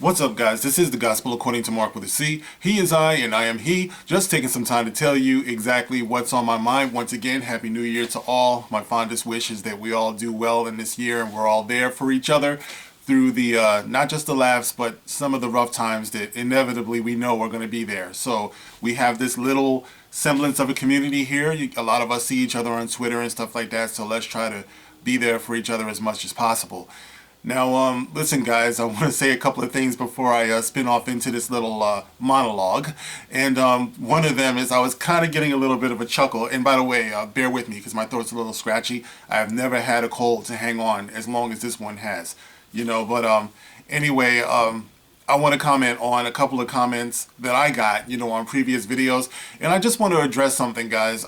What's up, guys? This is the Gospel According to Mark with a C. He is I, and I am he. Just taking some time to tell you exactly what's on my mind. Once again, Happy New Year to all. My fondest wish is that we all do well in this year, and we're all there for each other through the, not just the laughs, but some of the rough times that inevitably we know are going to be there. So we have this little semblance of a community here. A lot of us see each other on Twitter and stuff like that, so let's try to be there for each other as much as possible. Now, listen, guys, I want to say a couple of things before I spin off into this little monologue. And one of them is I was kind of getting a little bit of a chuckle. And by the way, bear with me because my throat's a little scratchy. I have never had a cold to hang on as long as this one has. But anyway, I want to comment on a couple of comments that I got, on previous videos. And I just want to address something, guys.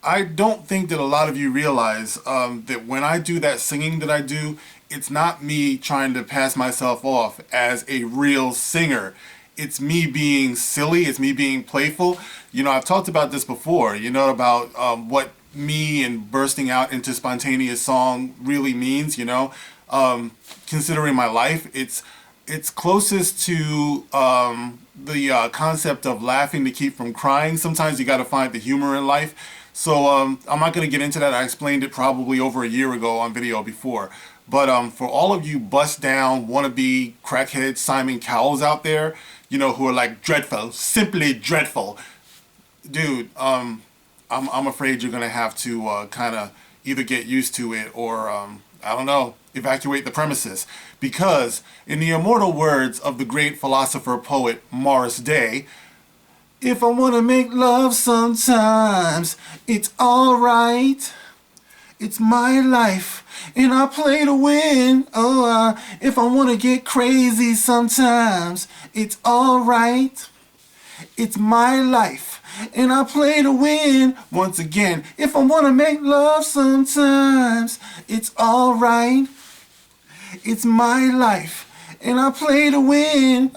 I don't think that a lot of you realize that when I do that singing that I do, it's not me trying to pass myself off as a real singer. It's me being silly. It's me being playful. I've talked about this before, about what me and bursting out into spontaneous song really means, considering my life. It's closest to the concept of laughing to keep from crying. Sometimes you got to find the humor in life. So I'm not going to get into that. I explained it probably over a year ago on video before. But for all of you bust down, wannabe crackhead Simon Cowells out there, who are like dreadful, simply dreadful, dude, I'm afraid you're gonna have to kind of either get used to it or I don't know, evacuate the premises, because in the immortal words of the great philosopher poet Morris Day, if I want to make love sometimes, it's alright. It's my life, and I play to win. If I want to get crazy sometimes, it's alright. It's my life, and I play to win. Once again, if I want to make love sometimes, it's alright. It's my life, and I play to win.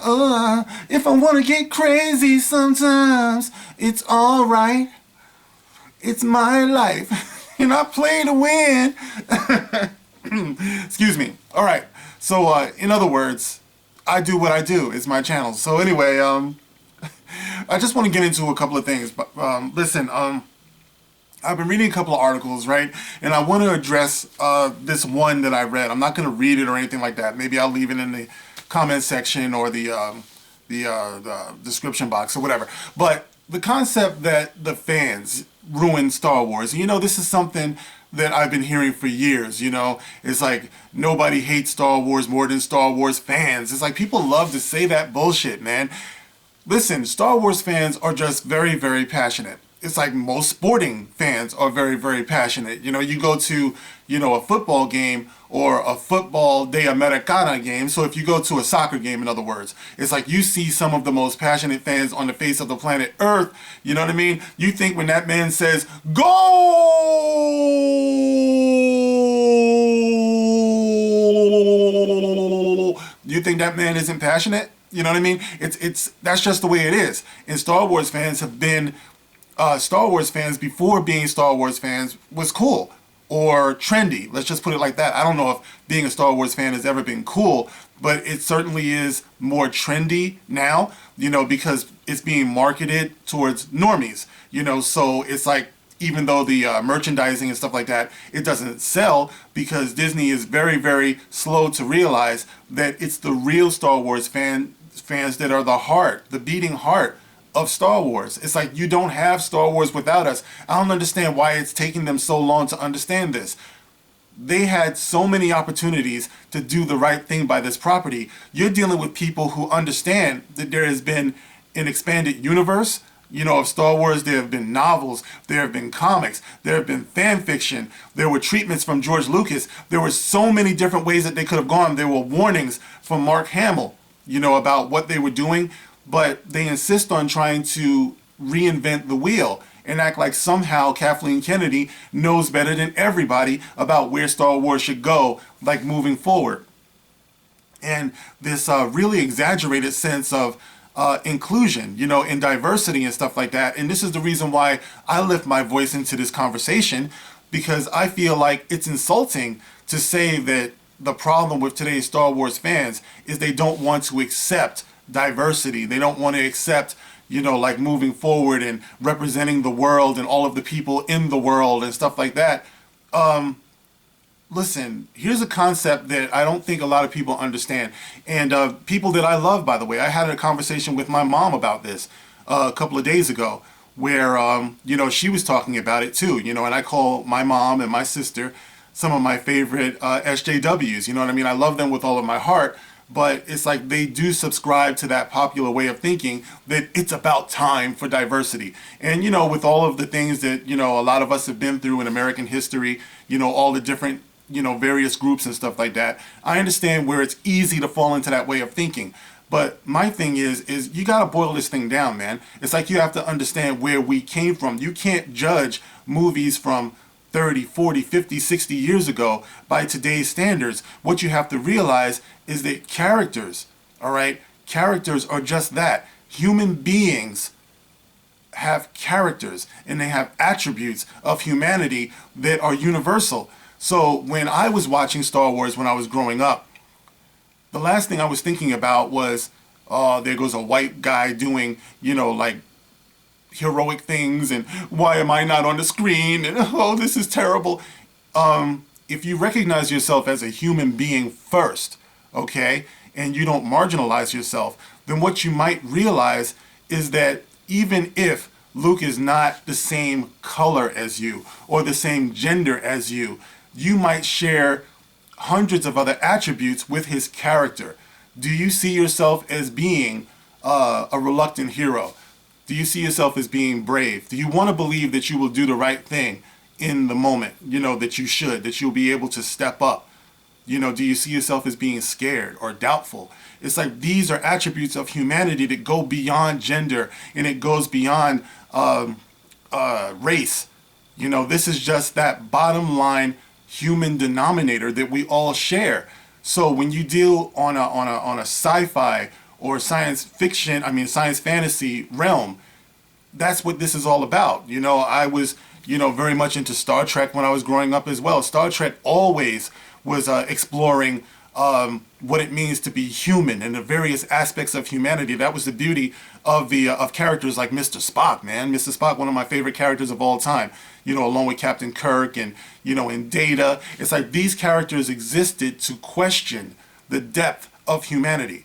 If I want to get crazy sometimes, it's alright. It's my life. And I play to win. Excuse me. All right. So, in other words, I do what I do. It's my channel. So anyway, I just want to get into a couple of things. But listen, I've been reading a couple of articles, right? And I want to address this one that I read. I'm not going to read it or anything like that. Maybe I'll leave it in the comment section or the description box or whatever. But the concept that the fans ruined Star Wars. This is something that I've been hearing for years, It's like nobody hates Star Wars more than Star Wars fans. It's like people love to say that bullshit, man. Listen, Star Wars fans are just very, very passionate. It's like most sporting fans are very, very passionate. You go to, a football game or a football de Americana game. So if you go to a soccer game, in other words, it's like you see some of the most passionate fans on the face of the planet Earth. You know what I mean? You think when that man says, "Go!" You think that man isn't passionate? You know what I mean? That's just the way it is. And Star Wars fans have been Star Wars fans before being Star Wars fans was cool or trendy. Let's just put it like that. I don't know if being a Star Wars fan has ever been cool, but it certainly is more trendy now, because it's being marketed towards normies, so it's like, even though the merchandising and stuff like that, it doesn't sell because Disney is very, very slow to realize that it's the real Star Wars fans that are the beating heart of Star Wars. It's like you don't have Star Wars without us. I don't understand why it's taking them so long to understand this. They had so many opportunities to do the right thing by this property. You're dealing with people who understand that there has been an expanded universe, of Star Wars. There have been novels, there have been comics, there have been fan fiction, there were treatments from George Lucas. There were so many different ways that they could have gone. There were warnings from Mark Hamill, about what they were doing. But they insist on trying to reinvent the wheel and act like somehow Kathleen Kennedy knows better than everybody about where Star Wars should go, like moving forward. And this really exaggerated sense of inclusion, and diversity and stuff like that. And this is the reason why I lift my voice into this conversation, because I feel like it's insulting to say that the problem with today's Star Wars fans is they don't want to accept diversity. They don't want to accept, like moving forward and representing the world and all of the people in the world and stuff like that. Listen, here's a concept that I don't think a lot of people understand. And people that I love, by the way, I had a conversation with my mom about this a couple of days ago where, she was talking about it too, and I call my mom and my sister some of my favorite SJWs, you know what I mean? I love them with all of my heart, but it's like they do subscribe to that popular way of thinking that it's about time for diversity. And, with all of the things that, a lot of us have been through in American history, all the different various groups and stuff like that. I understand where it's easy to fall into that way of thinking. But my thing is you got to boil this thing down, man. It's like you have to understand where we came from. You can't judge movies from 30, 40, 50, 60 years ago by today's standards. What you have to realize is that characters, all right, characters are just that. Human beings have characters and they have attributes of humanity that are universal. So when I was watching Star Wars when I was growing up, the last thing I was thinking about was, oh, there goes a white guy doing, like heroic things, and why am I not on the screen? And oh, this is terrible. If you recognize yourself as a human being first, okay, and you don't marginalize yourself, then what you might realize is that even if Luke is not the same color as you or the same gender as you, you might share hundreds of other attributes with his character. Do you see yourself as being a reluctant hero? Do you see yourself as being brave? Do you want to believe that you will do the right thing in the moment, that you should, that you'll be able to step up? Do you see yourself as being scared or doubtful? It's like these are attributes of humanity that go beyond gender and it goes beyond race. This is just that bottom line human denominator that we all share. So when you deal on a sci-fi or science fantasy realm, that's what this is all about. I was, very much into Star Trek when I was growing up as well. Star Trek always was exploring what it means to be human and the various aspects of humanity. That was the beauty of characters like Mr. Spock, man. Mr. Spock, one of my favorite characters of all time, along with Captain Kirk and, and Data. It's like these characters existed to question the depth of humanity,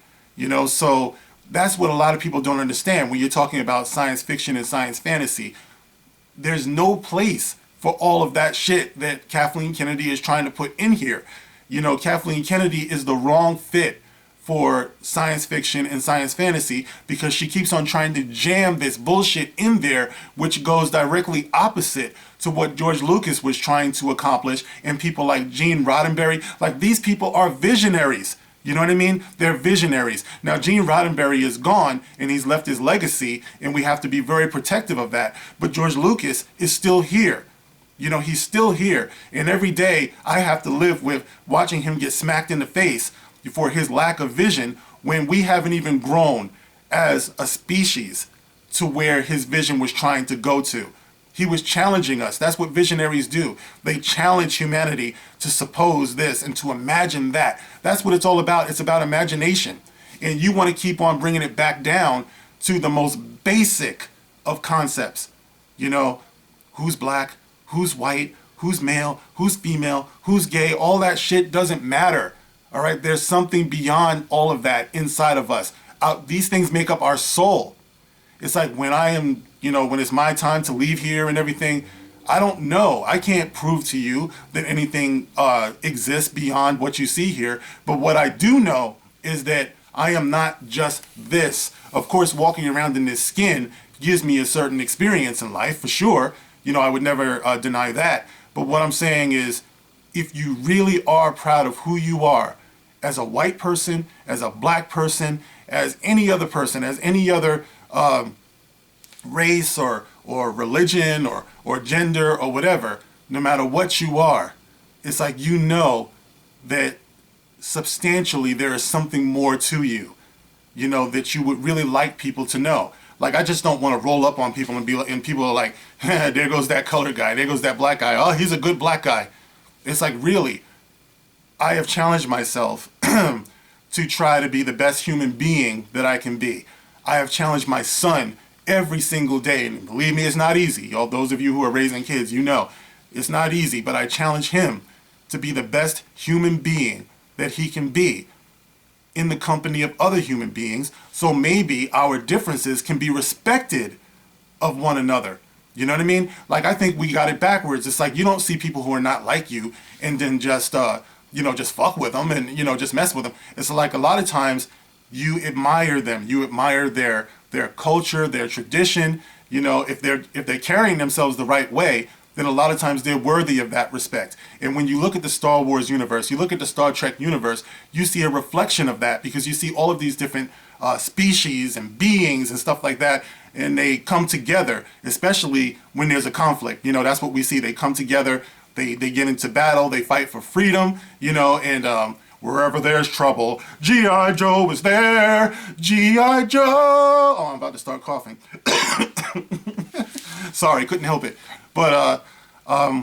so that's what a lot of people don't understand when you're talking about science fiction and science fantasy. There's no place for all of that shit that Kathleen Kennedy is trying to put in here. Kathleen Kennedy is the wrong fit for science fiction and science fantasy because she keeps on trying to jam this bullshit in there, which goes directly opposite to what George Lucas was trying to accomplish. And people like Gene Roddenberry, like these people are visionaries. You know what I mean? They're visionaries. Now, Gene Roddenberry is gone and he's left his legacy, and we have to be very protective of that. But George Lucas is still here. He's still here. And every day I have to live with watching him get smacked in the face for his lack of vision when we haven't even grown as a species to where his vision was trying to go to. He was challenging us. That's what visionaries do. They challenge humanity to suppose this and to imagine that. That's what it's all about. It's about imagination. And you want to keep on bringing it back down to the most basic of concepts. Who's black? Who's white, who's male, who's female, who's gay, all that shit doesn't matter. All right, there's something beyond all of that inside of us. These things make up our soul. It's like when I am, when it's my time to leave here and everything, I don't know. I can't prove to you that anything exists beyond what you see here. But what I do know is that I am not just this. Of course, walking around in this skin gives me a certain experience in life, for sure. I would never deny that. But what I'm saying is, if you really are proud of who you are, as a white person, as a black person, as any other person, as any other race or religion or gender or whatever, no matter what you are, it's like that substantially there is something more to you, that you would really like people to know. Like, I just don't want to roll up on people and be like, and people are like, there goes that colored guy, there goes that black guy. Oh, he's a good black guy. It's like, really, I have challenged myself to try to be the best human being that I can be. I have challenged my son every single day. And believe me, it's not easy. All those of you who are raising kids, you know, it's not easy, but I challenge him to be the best human being that he can be in the company of other human beings. So maybe our differences can be respected of one another. You know what I mean? Like, I think we got it backwards. It's like you don't see people who are not like you and then just, just fuck with them and, just mess with them. It's like a lot of times you admire them. You admire their culture, their tradition. If they're carrying themselves the right way, then a lot of times they're worthy of that respect. And when you look at the Star Wars universe, you look at the Star Trek universe, you see a reflection of that because you see all of these different species and beings and stuff like that, and they come together, especially when there's a conflict. That's what we see. They come together, they get into battle, they fight for freedom, and wherever there's trouble, G.I. Joe is there, G.I. Joe. Oh, I'm about to start coughing. Sorry, couldn't help it. But I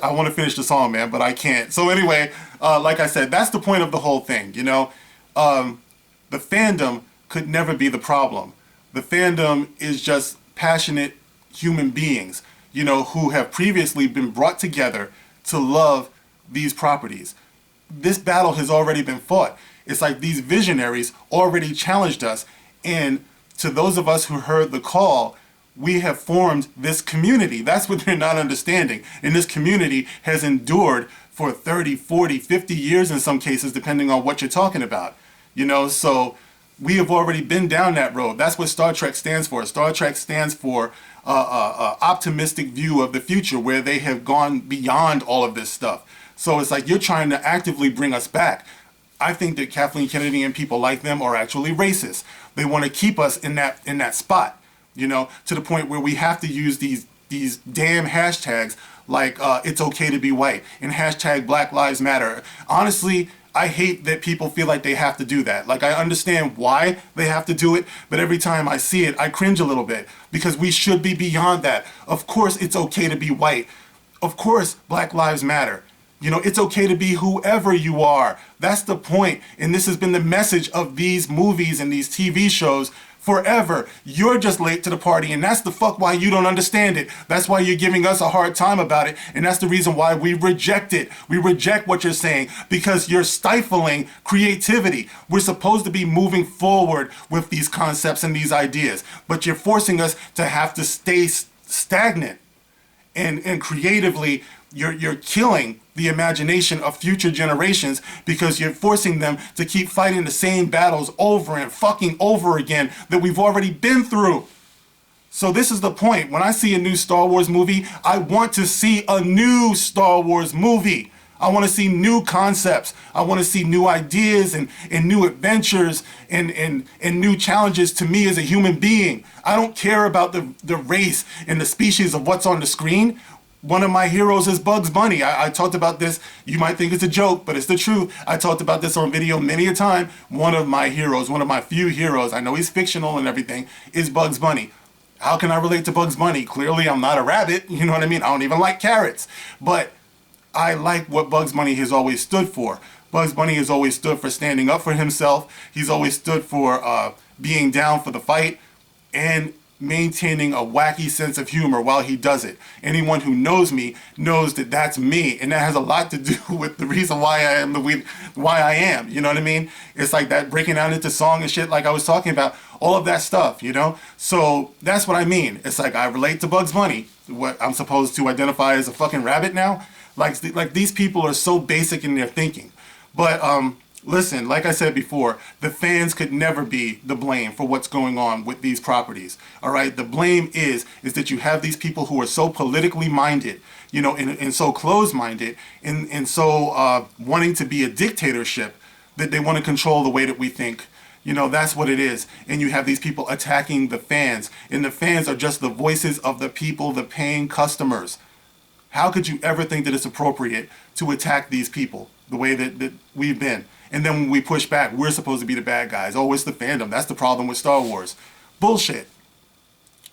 want to finish the song, man, but I can't. So anyway, like I said, that's the point of the whole thing, The fandom could never be the problem. The fandom is just passionate human beings, who have previously been brought together to love these properties. This battle has already been fought. It's like these visionaries already challenged us. And to those of us who heard the call, we have formed this community. That's what they're not understanding. And this community has endured for 30, 40, 50 years in some cases, depending on what you're talking about. So we have already been down that road. That's what Star Trek stands for. Star Trek stands for optimistic view of the future, where they have gone beyond all of this stuff. So it's like you're trying to actively bring us back. I think that Kathleen Kennedy and people like them are actually racist. They want to keep us in that spot, to the point where we have to use these damn hashtags like it's okay to be white and hashtag Black Lives Matter. Honestly, I hate that people feel like they have to do that. Like, I understand why they have to do it, but every time I see it, I cringe a little bit because we should be beyond that. Of course, it's okay to be white. Of course, Black Lives Matter. It's okay to be whoever you are. That's the point. And this has been the message of these movies and these TV shows forever. You're just late to the party, and that's the fuck why you don't understand it. That's why you're giving us a hard time about it, and that's the reason why we reject it. We reject what you're saying because you're stifling creativity. We're supposed to be moving forward with these concepts and these ideas, but you're forcing us to have to stay stagnant. And creatively, you're killing the imagination of future generations because you're forcing them to keep fighting the same battles over and fucking over again that we've already been through. So this is the point. When I see a new Star Wars movie, I want to see a new Star Wars movie. I want to see new concepts. I want to see new ideas and new adventures and new challenges to me as a human being. I don't care about the race and the species of what's on the screen. One of my heroes is Bugs Bunny. I talked about this. You might think it's a joke, but it's the truth. I talked about this on video many a time. One of my heroes, one of my few heroes, I know he's fictional and everything, is Bugs Bunny. How can I relate to Bugs Bunny? Clearly, I'm not a rabbit. You know what I mean? I don't even like carrots. But I like what Bugs Bunny has always stood for. Bugs Bunny has always stood for standing up for himself. He's always stood for being down for the fight and maintaining a wacky sense of humor while he does it. Anyone who knows me knows that that's me, and that has a lot to do with the reason why I am why I am. You know what I mean? It's like that breaking down into song and shit, like I was talking about, all of that stuff. So that's what I mean. It's like I relate to Bugs Bunny. What I'm supposed to identify as a fucking rabbit now? Like these people are so basic in their thinking. But listen, like I said before, the fans could never be the blame for what's going on with these properties. All right, the blame is that you have these people who are so politically minded, and so closed-minded, and so wanting to be a dictatorship that they want to control the way that we think. That's what it is. And you have these people attacking the fans, and the fans are just the voices of the people, the paying customers. How could you ever think that it's appropriate to attack these people the way that we've been? And then when we push back, we're supposed to be the bad guys. Oh, it's the fandom. That's the problem with Star Wars. Bullshit.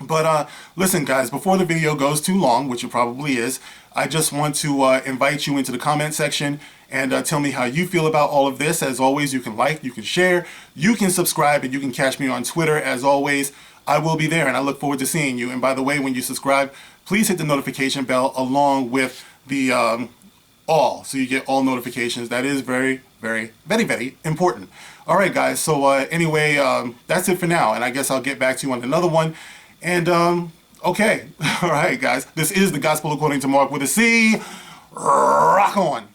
But listen, guys, before the video goes too long, which it probably is, I just want to invite you into the comment section and tell me how you feel about all of this. As always, you can like, you can share, you can subscribe, and you can catch me on Twitter. As always, I will be there, and I look forward to seeing you. And by the way, when you subscribe, please hit the notification bell along with the all, so you get all notifications. That is very, very, very, very important. All right, guys. So anyway, that's it for now, and I guess I'll get back to you on another one. And, okay. All right, guys. This is the Gospel According to Mark with a C. Rock on.